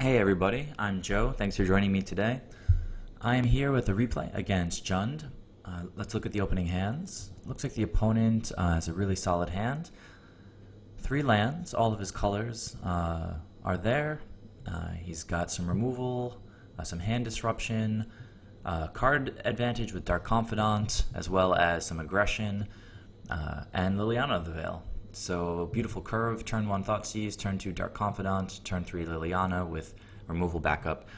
Hey everybody, I'm Joe. Thanks for joining me today. I am here with a replay against Jund. Let's look at the opening hands. Looks like the opponent has a really solid hand. 3 lands, all of his colors are there. He's got some removal, some hand disruption, card advantage with Dark Confidant, as well as some aggression, and Liliana of the Veil. So beautiful curve, turn 1 Thoughtseize, turn 2 Dark Confidant, turn 3 Liliana with removal backup.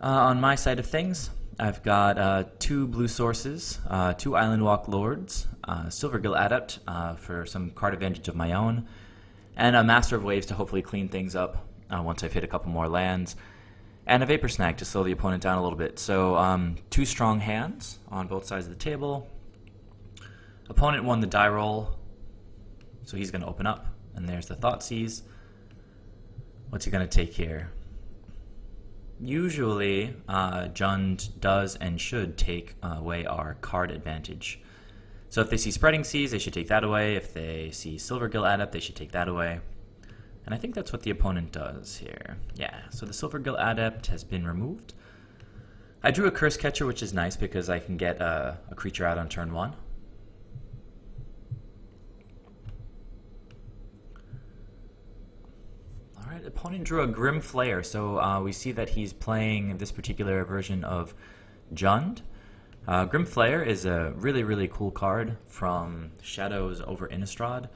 On my side of things, I've got 2 blue sources, 2 Island Walk Lords, Silvergill Adept for some card advantage of my own, and a Master of Waves to hopefully clean things up once I've hit a couple more lands, and a Vapor Snag to slow the opponent down a little bit. So 2 strong hands on both sides of the table. Opponent won the die roll, so he's going to open up, and there's the Thoughtseize. What's he going to take here? Usually, Jund does and should take away our card advantage. So if they see Spreading Seas, they should take that away. If they see Silvergill Adept, they should take that away. And I think that's what the opponent does here. Yeah, so the Silvergill Adept has been removed. I drew a Cursecatcher, which is nice because I can get a creature out on turn 1. Alright, opponent drew a Grim Flayer, so we see that he's playing this particular version of Jund. Grim Flayer is a really, really cool card from Shadows over Innistrad.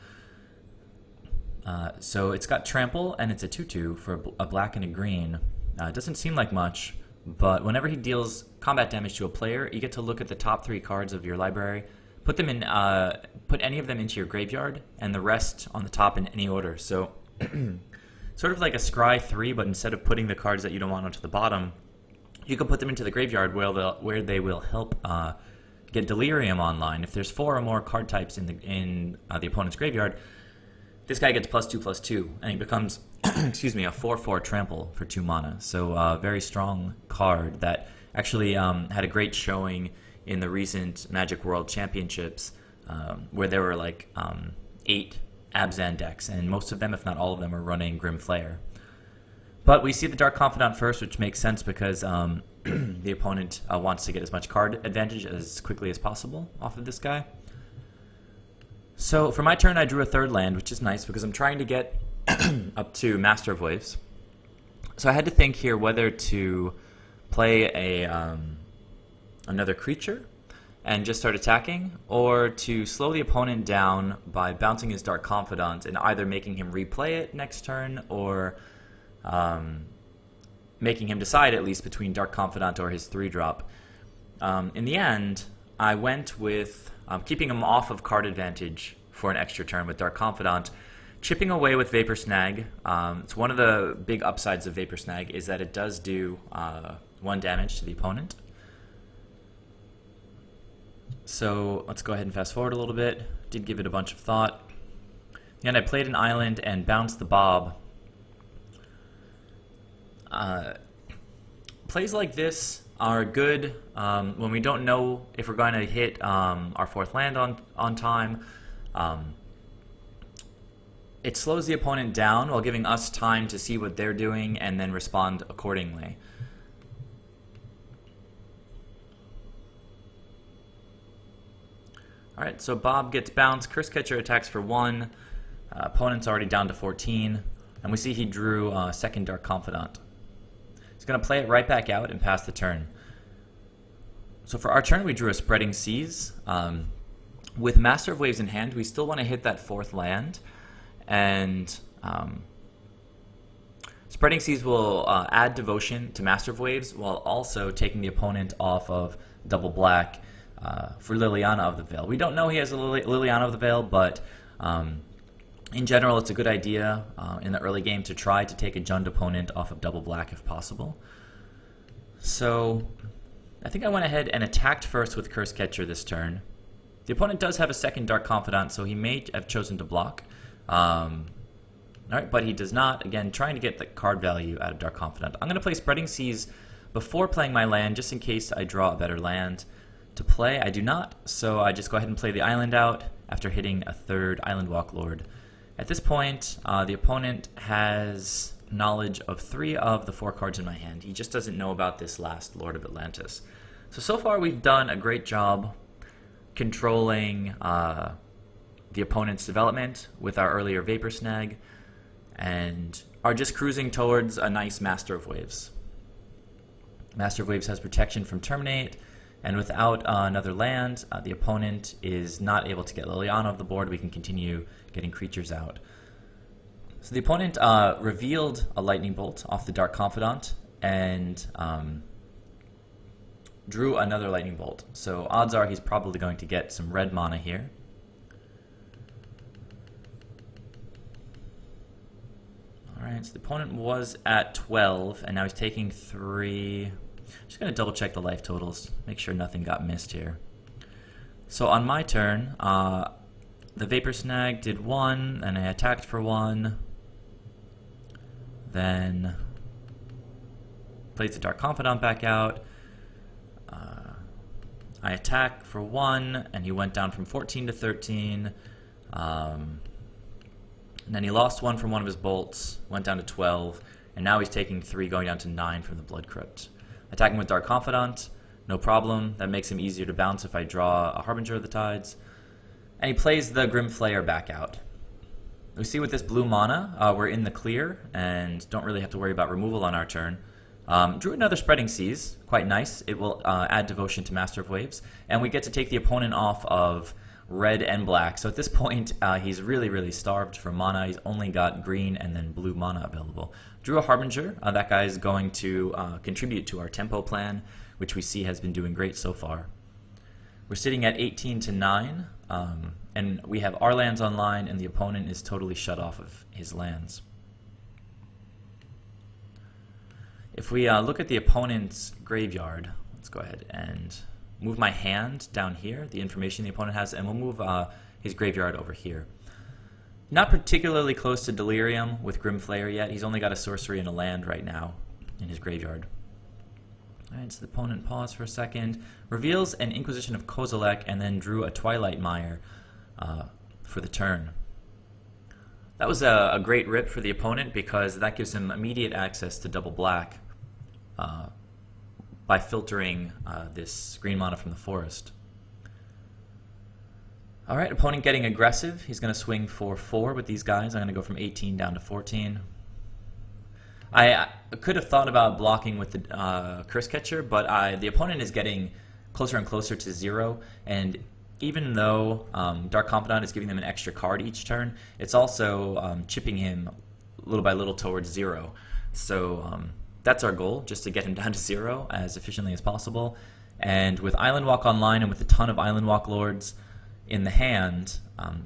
So it's got Trample, and it's a 2/2 for a black and a green. It doesn't seem like much, but whenever he deals combat damage to a player, you get to look at the top 3 cards of your library, put them in, put any of them into your graveyard, and the rest on the top in any order. So sort of like a Scry 3, but instead of putting the cards that you don't want onto the bottom, you can put them into the graveyard where they will help get Delirium online. If there's 4 or more card types in the opponent's graveyard, this guy gets +2/+2, and he becomes, excuse me, a 4/4 trample for 2 mana. So very strong card that actually had a great showing in the recent Magic World Championships, where there were like 8 Abzan decks, and most of them, if not all of them, are running Grim Flayer. But we see the Dark Confidant first, which makes sense because the opponent wants to get as much card advantage as quickly as possible off of this guy. So for my turn, I drew a 3rd land, which is nice because I'm trying to get up to Master of Waves. So I had to think here whether to play another creature and just start attacking, or to slow the opponent down by bouncing his Dark Confidant and either making him replay it next turn, or making him decide at least between Dark Confidant or his 3-drop. In the end, I went with keeping him off of card advantage for an extra turn with Dark Confidant, chipping away with Vapor Snag. It's one of the big upsides of Vapor Snag is that it does do 1 damage to the opponent. So let's go ahead and fast forward a little bit. Did give it a bunch of thought. And I played an island and bounced the Bob. Plays like this are good when we don't know if we're going to hit our 4th land on time. It slows the opponent down while giving us time to see what they're doing and then respond accordingly. Alright, so Bob gets bounced, Cursecatcher attacks for 1, opponent's already down to 14, and we see he drew 2nd Dark Confidant. He's going to play it right back out and pass the turn. So for our turn, we drew a Spreading Seas. With Master of Waves in hand, we still want to hit that 4th land, and Spreading Seas will add Devotion to Master of Waves while also taking the opponent off of double black for Liliana of the Veil. We don't know he has a Liliana of the Veil, but in general, it's a good idea in the early game to try to take a Jund opponent off of double black if possible. So I think I went ahead and attacked first with Cursecatcher this turn. The opponent does have a 2nd Dark Confidant, so he may have chosen to block. Alright, but he does not. Again, trying to get the card value out of Dark Confidant. I'm going to play Spreading Seas before playing my land, just in case I draw a better land to play. I do not, so I just go ahead and play the island out after hitting a 3rd Island Walk Lord. At this point, the opponent has knowledge of 3 of the 4 cards in my hand. He just doesn't know about this last Lord of Atlantis. So far we've done a great job controlling the opponent's development with our earlier Vapor Snag, and are just cruising towards a nice Master of Waves. Master of Waves has protection from Terminate, and without another land, the opponent is not able to get Liliana off the board. We can continue getting creatures out. So the opponent revealed a Lightning Bolt off the Dark Confidant, and drew another Lightning Bolt. So odds are he's probably going to get some red mana here. Alright, so the opponent was at 12, and now he's taking 3. Just going to double check the life totals, make sure nothing got missed here. So on my turn, the Vapor Snag did 1, and I attacked for 1. Then played the Dark Confidant back out. I attack for 1, and he went down from 14 to 13. And then he lost 1 from one of his bolts, went down to 12, and now he's taking 3, going down to 9 from the Blood Crypt. Attacking with Dark Confidant, no problem. That makes him easier to bounce if I draw a Harbinger of the Tides. And he plays the Grim Flayer back out. We see with this blue mana, we're in the clear and don't really have to worry about removal on our turn. Drew another Spreading Seas, quite nice. It will add Devotion to Master of Waves, and we get to take the opponent off of red and black. So at this point, he's really starved for mana. He's only got green and then blue mana available. Drew a Harbinger. That guy is going to contribute to our tempo plan, which we see has been doing great so far. We're sitting at 18 to 9, and we have our lands online, and the opponent is totally shut off of his lands. If we look at the opponent's graveyard, let's go ahead and move my hand down here, the information the opponent has, and we'll move his graveyard over here. Not particularly close to Delirium with Grim Flayer yet. He's only got a sorcery and a land right now in his graveyard. Alright, so the opponent paused for a second, reveals an Inquisition of Kozilek, and then drew a Twilight Mire for the turn. That was a great rip for the opponent because that gives him immediate access to double black by filtering this green mana from the forest. Alright, opponent getting aggressive. He's going to swing for 4 with these guys. I'm going to go from 18 down to 14. I could have thought about blocking with the Cursecatcher, but the opponent is getting closer and closer to 0, and even though Dark Confidant is giving them an extra card each turn, it's also chipping him little by little towards 0. So that's our goal, just to get him down to 0 as efficiently as possible. And with Island Walk online and with a ton of Island Walk Lords in the hand,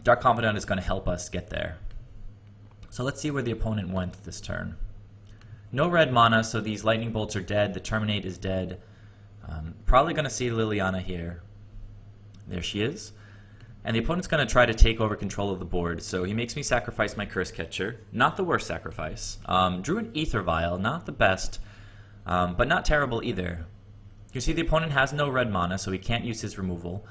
Dark Confidant is going to help us get there. So let's see where the opponent went this turn. No red mana, so these Lightning Bolts are dead. The Terminate is dead. Probably going to see Liliana here. There she is. And the opponent's going to try to take over control of the board, so he makes me sacrifice my Cursecatcher. Not the worst sacrifice. Drew an AEther Vial, not the best, but not terrible either. You see the opponent has no red mana, so he can't use his removal.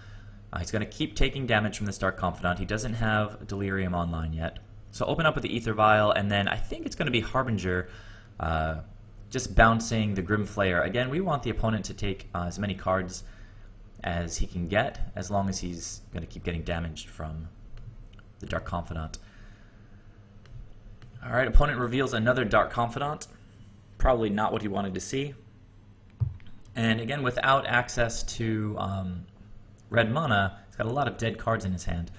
He's going to keep taking damage from this Dark Confidant. He doesn't have Delirium online yet. So open up with the AEther Vial, and then I think it's going to be Harbinger, just bouncing the Grim Flayer. Again, we want the opponent to take as many cards as he can get, as long as he's going to keep getting damaged from the Dark Confidant. Alright, opponent reveals another Dark Confidant. Probably not what he wanted to see. And again, without access to red mana, he's got a lot of dead cards in his hand.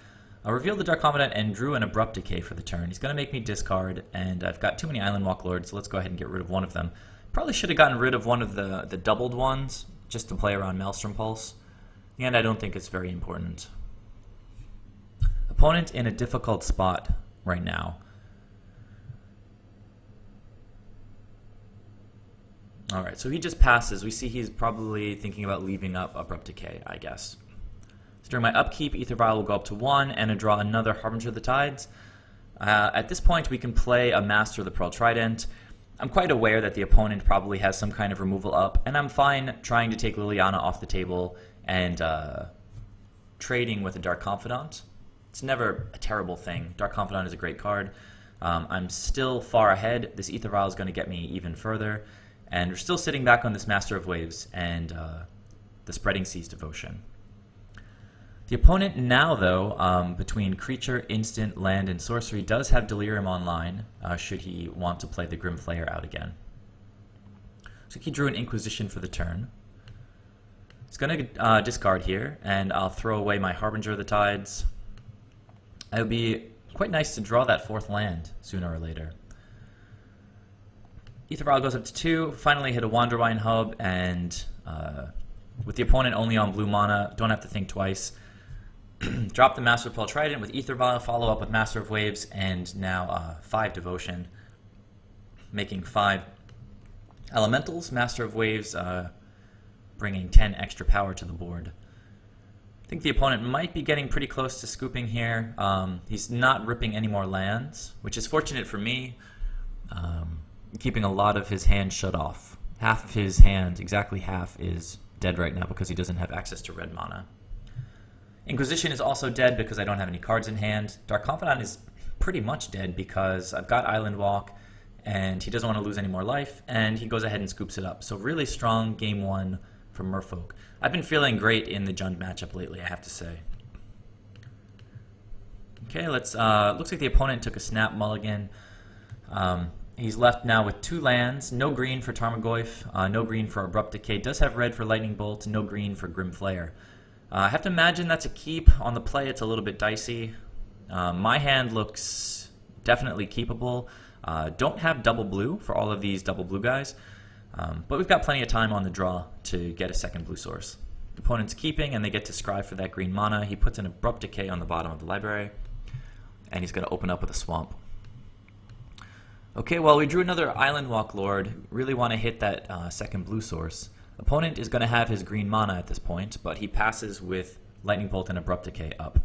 I revealed the Dark Confidant and drew an Abrupt Decay for the turn. He's going to make me discard, and I've got too many Island Walk Lords, so let's go ahead and get rid of one of them. Probably should have gotten rid of one of the doubled ones, just to play around Maelstrom Pulse. And I don't think it's very important. Opponent in a difficult spot right now. Alright, so he just passes. We see he's probably thinking about leaving up Abrupt Decay, I guess. So during my upkeep, AEther Vial will go up to 1, and I draw another Harbinger of the Tides. At this point, we can play a Master of the Pearl Trident. I'm quite aware that the opponent probably has some kind of removal up, and I'm fine trying to take Liliana off the table and trading with a Dark Confidant. It's never a terrible thing. Dark Confidant is a great card. I'm still far ahead. This AEther Vial is going to get me even further. And we're still sitting back on this Master of Waves and the Spreading Seas Devotion. The opponent now, though, between creature, instant, land, and sorcery, does have Delirium online, should he want to play the Grim Flayer out again. So he drew an Inquisition for the turn. He's going to discard here, and I'll throw away my Harbinger of the Tides. It would be quite nice to draw that 4th land sooner or later. AEther Vial goes up to 2, finally hit a Wanderwine Hub, and with the opponent only on blue mana, don't have to think twice. Drop the Master of Pearl Trident with AEther Vial, follow up with Master of Waves, and now 5 Devotion, making 5 Elementals. Master of Waves bringing 10 extra power to the board. I think the opponent might be getting pretty close to scooping here. He's not ripping any more lands, which is fortunate for me, keeping a lot of his hand shut off. Half of his hand, exactly half, is dead right now because he doesn't have access to red mana. Inquisition is also dead because I don't have any cards in hand. Dark Confidant is pretty much dead because I've got Island Walk, and he doesn't want to lose any more life, and he goes ahead and scoops it up. So really strong game 1 from Merfolk. I've been feeling great in the Jund matchup lately, I have to say. Okay, looks like the opponent took a snap mulligan. He's left now with 2 lands, no green for Tarmogoyf, no green for Abrupt Decay, does have red for Lightning Bolt, no green for Grim Flayer. I have to imagine that's a keep. On the play, it's a little bit dicey. My hand looks definitely keepable. Don't have double blue for all of these double blue guys, but we've got plenty of time on the draw to get a second blue source. The opponent's keeping, and they get to scry for that green mana. He puts an Abrupt Decay on the bottom of the library, and he's going to open up with a Swamp. Okay, well, we drew another Island Walk Lord. Really want to hit that second blue source. Opponent is going to have his green mana at this point, but he passes with Lightning Bolt and Abrupt Decay up.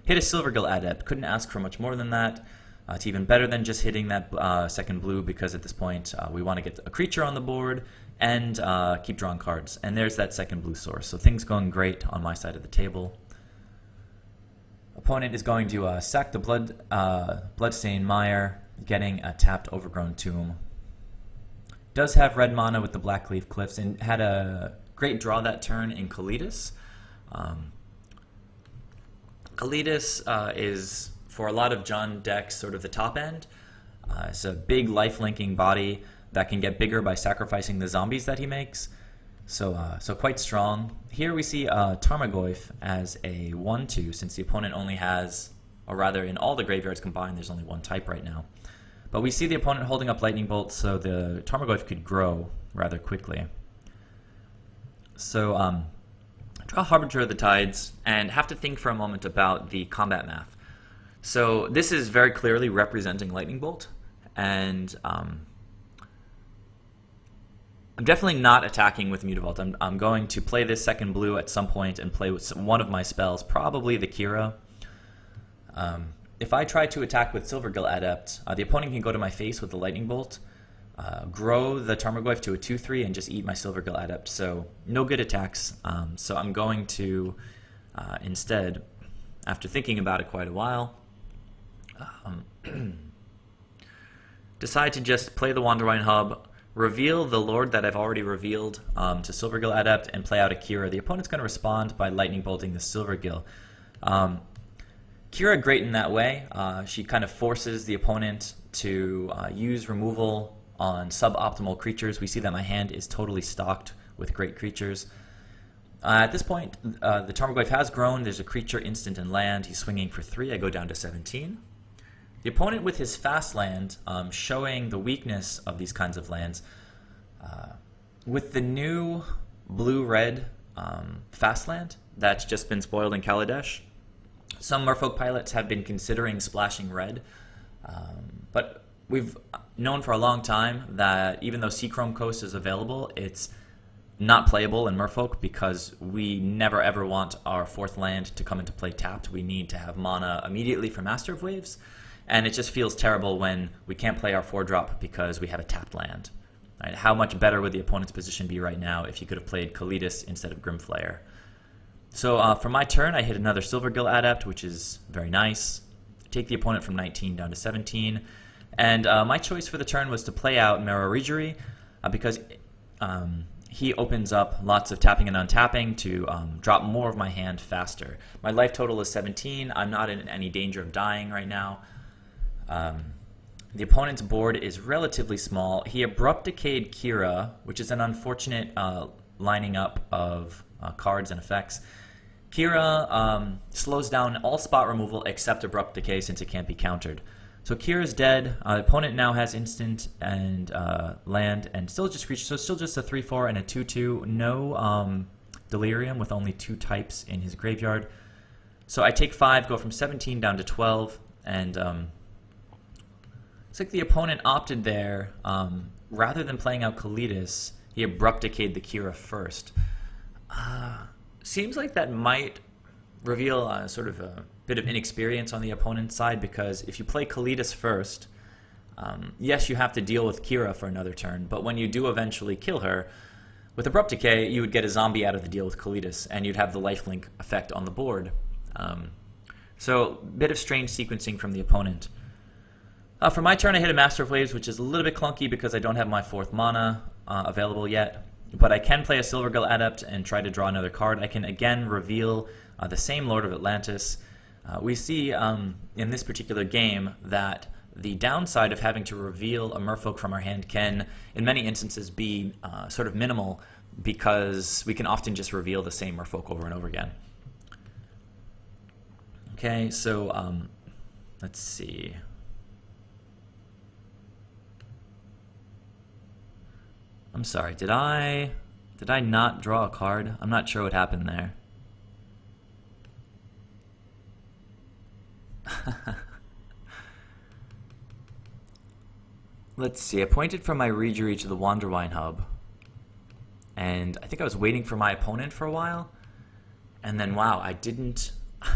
Hit a Silvergill Adept. Couldn't ask for much more than that. It's even better than just hitting that second blue, because at this point we want to get a creature on the board and keep drawing cards. And there's that second blue source. So things going great on my side of the table. Opponent is going to sack the Bloodstained Mire, getting a tapped Overgrown Tomb. Does have red mana with the Blackleaf Cliffs, and had a great draw that turn in Kalitas. Kalitas is, for a lot of Jund decks, sort of the top end. It's a big life-linking body that can get bigger by sacrificing the zombies that he makes. So quite strong. Here we see Tarmogoyf as a 1/2, since the opponent only has, or rather in all the graveyards combined, there's only 1 type right now. But we see the opponent holding up Lightning Bolt, so the Tarmogoyf could grow rather quickly. So draw Harbinger of the Tides, and have to think for a moment about the combat math. So this is very clearly representing Lightning Bolt, and I'm definitely not attacking with Mutavault. I'm going to play this second blue at some point and play with one of my spells, probably the Kira. If I try to attack with Silvergill Adept, the opponent can go to my face with the Lightning Bolt, grow the Tarmogoyf to a 2/3, and just eat my Silvergill Adept. So no good attacks. So I'm going to instead, after thinking about it quite a while, decide to just play the Wanderwine Hub, reveal the Lord that I've already revealed to Silvergill Adept, and play out a Kira. The opponent's going to respond by Lightning Bolting the Silvergill. Kira great in that way. She kind of forces the opponent to use removal on suboptimal creatures. We see that my hand is totally stocked with great creatures. At this point, the Tarmogoyf has grown. There's a creature, instant, and land. He's swinging for 3. I go down to 17. The opponent with his fast land, showing the weakness of these kinds of lands. With the new blue-red fast land that's just been spoiled in Kaladesh, some Merfolk pilots have been considering splashing red, but we've known for a long time that even though Seachrome Coast is available, it's not playable in Merfolk because we never ever want our 4th land to come into play tapped. We need to have mana immediately for Master of Waves, and it just feels terrible when we can't play our 4-drop because we have a tapped land. Right? How much better would the opponent's position be right now if you could have played Kalitas instead of Grim Flayer? So for my turn, I hit another Silvergill Adept, which is very nice. Take the opponent from 19 down to 17. And my choice for the turn was to play out Merrow Reejerey because he opens up lots of tapping and untapping to drop more of my hand faster. My life total is 17. I'm not in any danger of dying right now. The opponent's board is relatively small. He Abrupt Decayed Kira, which is an unfortunate lining up of cards and effects. Kira slows down all spot removal except Abrupt Decay since it can't be countered. So Kira's dead. The opponent now has instant and land and still just creature. So still just a 3/4 and a 2/2. No Delirium with only 2 types in his graveyard. So I take 5, go from 17 down to 12, and it's like the opponent opted there. Rather than playing out Kalitas, he Abrupt Decayed the Kira first. Seems like that might reveal sort of a bit of inexperience on the opponent's side, because if you play Kalitas first, yes, you have to deal with Kira for another turn, but when you do eventually kill her, with Abrupt Decay, you would get a zombie out of the deal with Kalitas, and you'd have the lifelink effect on the board. So, bit of strange sequencing from the opponent. For my turn, I hit a Master of Waves, which is a little bit clunky because I don't have my 4th mana available yet. But I can play a Silvergill Adept and try to draw another card. I can again reveal the same Lord of Atlantis. We see in this particular game that the downside of having to reveal a Merfolk from our hand can, in many instances, be sort of minimal, because we can often just reveal the same Merfolk over and over again. Okay, so let's see. I'm sorry, did I not draw a card? I'm not sure what happened there. Let's see, I pointed from my Reejerey to the Wanderwine Hub, and I think I was waiting for my opponent for a while, and then wow, I didn't...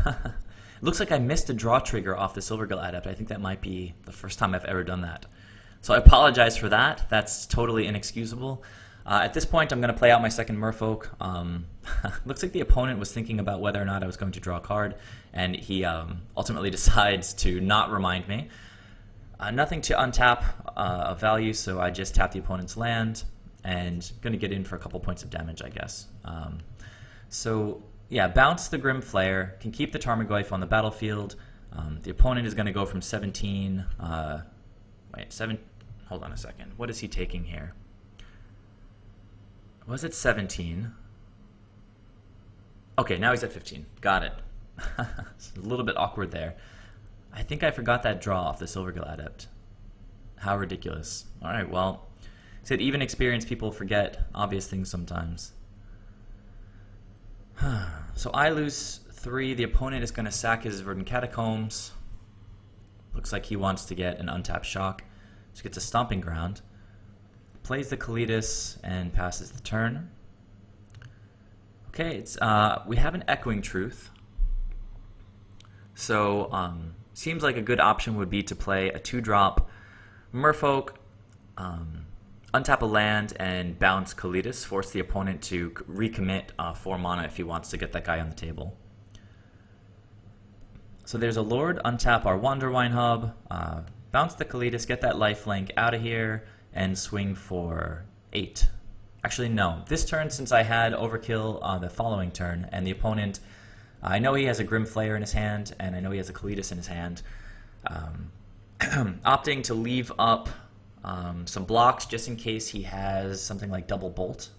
It looks like I missed a draw trigger off the Silvergill Adept. I think that might be the first time I've ever done that. So I apologize for that. That's totally inexcusable. At this point, I'm going to play out my second Merfolk. Looks like the opponent was thinking about whether or not I was going to draw a card, and he ultimately decides to not remind me. Nothing to untap a value, so I just tap the opponent's land, and going to get in for a couple points of damage, I guess. So yeah, bounce the Grim Flayer, can keep the Tarmogoyf on the battlefield. The opponent is going to go from 17... hold on a second. What is he taking here? Was it 17? Okay, now he's at 15. Got it. It's a little bit awkward there. I think I forgot that draw off the Silvergill Adept. How ridiculous. Alright, well, said even experienced people forget obvious things sometimes. So I lose 3. The opponent is going to sack his Verdant Catacombs. Looks like he wants to get an untapped shock. So gets a Stomping Ground. Plays the Kalitas and passes the turn. Okay, it's we have an Echoing Truth. So seems like a good option would be to play a 2-drop Merfolk, untap a land, and bounce Kalitas, force the opponent to recommit 4 mana if he wants to get that guy on the table. So there's a Lord, untap our Wanderwine Hub, bounce the Kalitas, get that lifelink out of here, and swing for 8. Actually, no. This turn, since I had Overkill on the following turn, and the opponent, I know he has a Grim Flayer in his hand, and I know he has a Kalitas in his hand, opting to leave up some blocks just in case he has something like Double Bolt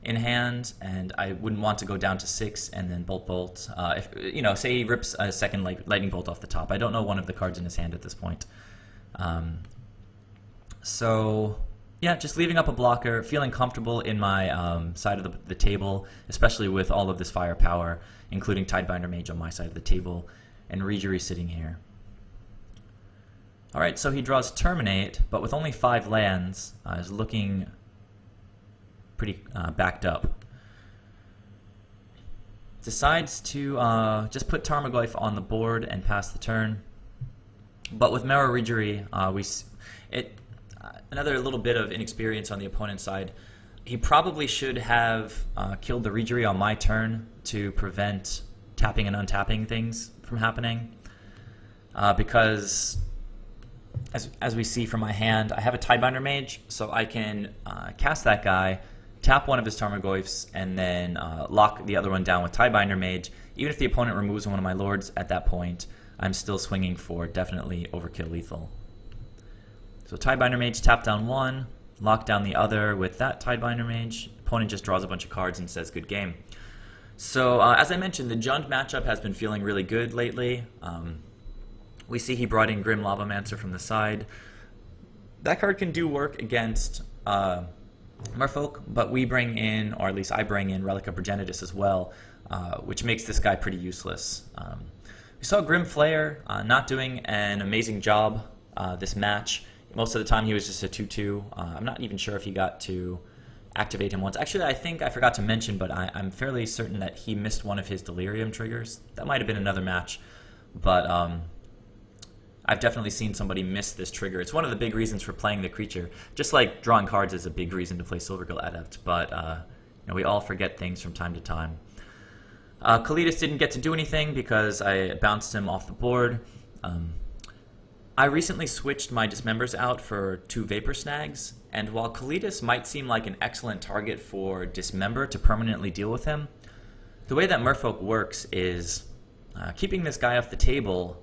in hand, and I wouldn't want to go down to 6 and then Bolt. If you know, say he rips a second Lightning Bolt off the top. I don't know one of the cards in his hand at this point. So yeah, just leaving up a blocker, feeling comfortable in my side of the table, especially with all of this firepower, including Tidebinder Mage on my side of the table, and Reejerey sitting here. Alright, so he draws Terminate, but with only 5 lands, is looking pretty backed up. Decides to just put Tarmogoyf on the board and pass the turn. But with Merrow Reejerey, another little bit of inexperience on the opponent's side. He probably should have killed the Reejerey on my turn to prevent tapping and untapping things from happening. Because as we see from my hand, I have a Tidebinder Mage, so I can cast that guy, tap one of his Tarmogoyfs, and then lock the other one down with Tidebinder Mage. Even if the opponent removes one of my lords at that point, I'm still swinging for definitely overkill lethal. So Tidebinder Mage, tap down one, lock down the other with that Tidebinder Mage. Opponent just draws a bunch of cards and says good game. So as I mentioned, the Jund matchup has been feeling really good lately. We see he brought in Grim Lavamancer from the side. That card can do work against Merfolk, but we bring in, or at least I bring in, Relic of Progenitus as well, which makes this guy pretty useless. We saw Grim Flayer not doing an amazing job this match. Most of the time he was just a 2-2. I'm not even sure if he got to activate him once. Actually, I think I forgot to mention, but I'm fairly certain that he missed one of his Delirium triggers. That might have been another match, but I've definitely seen somebody miss this trigger. It's one of the big reasons for playing the creature. Just like drawing cards is a big reason to play Silvergill Adept, but we all forget things from time to time. Kalidas didn't get to do anything because I bounced him off the board. I recently switched my Dismembers out for 2 Vapor Snags, and while Kalidas might seem like an excellent target for Dismember to permanently deal with him, the way that Merfolk works is keeping this guy off the table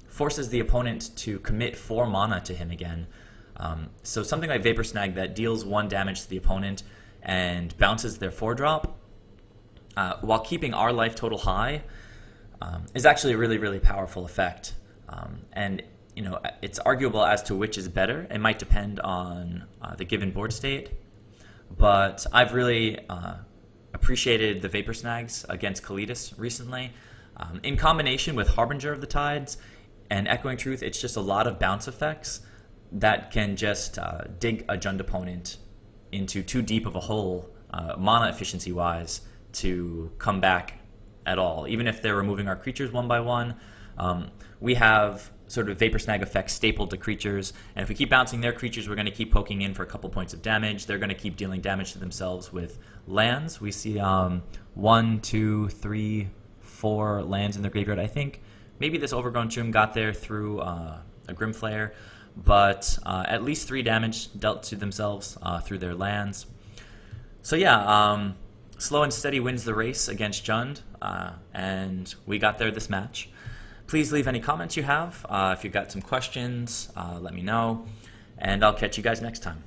forces the opponent to commit 4 mana to him again. So something like Vapor Snag that deals 1 damage to the opponent and bounces their 4-drop, while keeping our life total high, is actually a really, really powerful effect. And it's arguable as to which is better. It might depend on the given board state, but I've really appreciated the Vapor Snags against Kalidas recently. In combination with Harbinger of the Tides and Echoing Truth, it's just a lot of bounce effects that can just dig a Jund opponent into too deep of a hole, mana efficiency-wise, to come back at all. Even if they're removing our creatures one by one, we have sort of Vapor Snag effects stapled to creatures, and if we keep bouncing their creatures, we're going to keep poking in for a couple points of damage. They're going to keep dealing damage to themselves with lands. We see 1, 2, 3, 4 lands in their graveyard. I think maybe this Overgrown Tomb got there through a Grim Flayer, but at least 3 damage dealt to themselves through their lands. So yeah, slow and steady wins the race against Jund, and we got there this match. Please leave any comments you have. If you've got some questions, let me know, and I'll catch you guys next time.